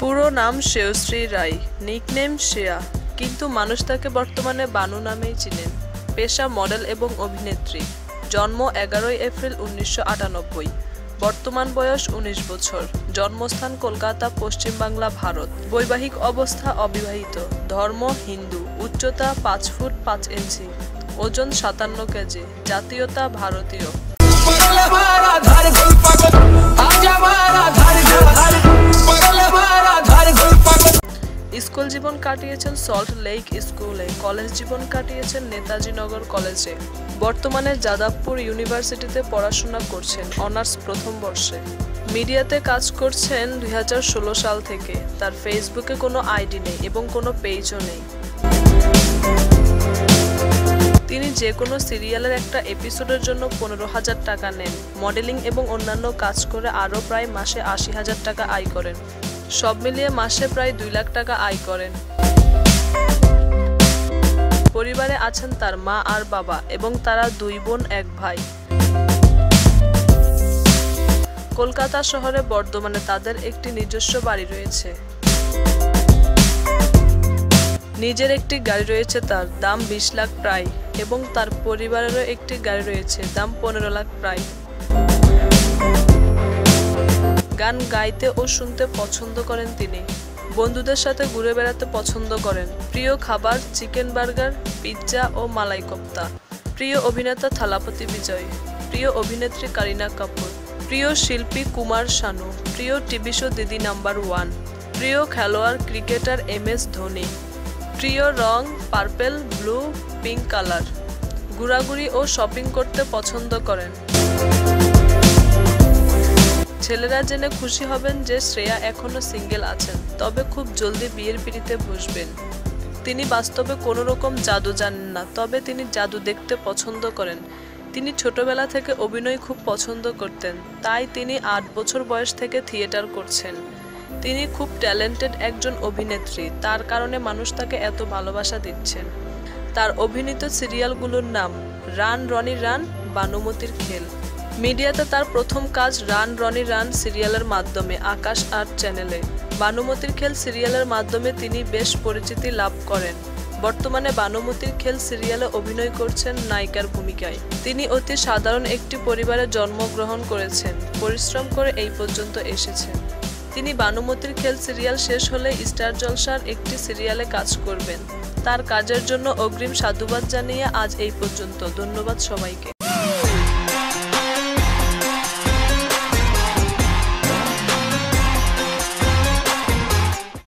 পুরো নাম শ্রেয়শ্রী রায়, নিকনেম শ্রেয়া, কিন্তু মানুষ তাকে বর্তমানে বানু নামেই চিনেন। পেশা মডেল এবং অভিনেত্রী। জন্ম 11 এপ্রিল 1998। বর্তমান বয়স 19 বছর। জন্মস্থান কলকাতা, পশ্চিম বাংলা, ভারত। বৈবাহিক অবস্থা অবিবাহিত। ধর্ম হিন্দু। উচ্চতা 5 ফুট 5 ইঞ্চি। ওজন 57 কেজি। জাতীয়তা ভারতীয়। স্কুল জীবন কাটিয়েছেন সল্ট লেক স্কুলে। কলেজ জীবন কাটিয়েছেন নেতাজি নগর কলেজে। বর্তমানে যাদবপুর ইউনিভার্সিটিতে পড়াশোনা করছেন, অনার্স প্রথম বর্ষে। মিডিয়াতে কাজ করছেন 2016 সাল থেকে। তার ফেসবুকে কোনো আইডি নেই এবং কোনো পেজও নেই। তিনি যে কোনো সিরিয়ালের একটা এপিসোডের জন্য 15,000 টাকা নেন। মডেলিং এবং অন্যান্য কাজ করে আরও প্রায় মাসে 80,000 টাকা আয় করেন। সব মিলিয়ে মাসে প্রায় 2 লাখ টাকা আয় করেন। পরিবারে আছেন তার মা আর বাবা এবং তারা 2 বোন 1 ভাই। কলকাতা শহরে বর্ধমানে তাদের একটি নিজস্ব বাড়ি রয়েছে। নিজের একটি গাড়ি রয়েছে তার, দাম 20 লাখ প্রায়, এবং তার পরিবারেরও একটি গাড়ি রয়েছে, দাম 15 লাখ প্রায়। গান গাইতে ও শুনতে পছন্দ করেন তিনি। বন্ধুদের সাথে ঘুরে বেড়াতে পছন্দ করেন। প্রিয় খাবার চিকেন বার্গার, পিৎজা ও মালাই কোফতা। প্রিয় অভিনেতা থালাপতি বিজয়। প্রিয় অভিনেত্রী কারিনা কাপুর। প্রিয় শিল্পী কুমার শানু। প্রিয় টিভি শো দিদি নাম্বার 1। প্রিয় খেলোয়াড় ক্রিকেটার MS ধোনি। প্রিয় রং পার্পেল, ব্লু, পিঙ্ক কালার। ঘোরাঘুরি ও শপিং করতে পছন্দ করেন। ছেলেরা জেনে খুশি হবেন যে শ্রেয়া এখনো সিঙ্গেল আছেন, তবে খুব জলদি বিয়ের পিঁড়িতে বসবেন। তিনি বাস্তবে কোনো রকম জাদু জানেন না, তবে তিনি জাদু দেখতে পছন্দ করেন। তিনি ছোটবেলা থেকে অভিনয় খুব পছন্দ করতেন, তাই তিনি 8 বছর বয়স থেকে থিয়েটার করছেন। তিনি খুব ট্যালেন্টেড একজন অভিনেত্রী, তার কারণে মানুষ তাকে এত ভালোবাসা দিচ্ছেন। তার অভিনীত সিরিয়ালগুলোর নাম রান রনি রান, বানুমতির খেল। মিডিয়াতে তার প্রথম কাজ রান রনি রান সিরিয়ালের মাধ্যমে আকাশ আর্ট চ্যানেলে। বানুমতির খেল সিরিয়ালের মাধ্যমে তিনি বেশ পরিচিতি লাভ করেন। বর্তমানে বানুমতির খেল সিরিয়ালে অভিনয় করছেন নায়িকার ভূমিকায়। তিনি অতি সাধারণ একটি পরিবারে জন্মগ্রহণ করেছেন, পরিশ্রম করে এই পর্যন্ত এসেছেন। তিনি বানুমতির খেল সিরিয়াল শেষ হলে স্টার জলসার একটি সিরিয়ালে কাজ করবেন। তার কাজের জন্য অগ্রিম সাধুবাদ জানিয়ে আজ এই পর্যন্ত। ধন্যবাদ সবাইকে।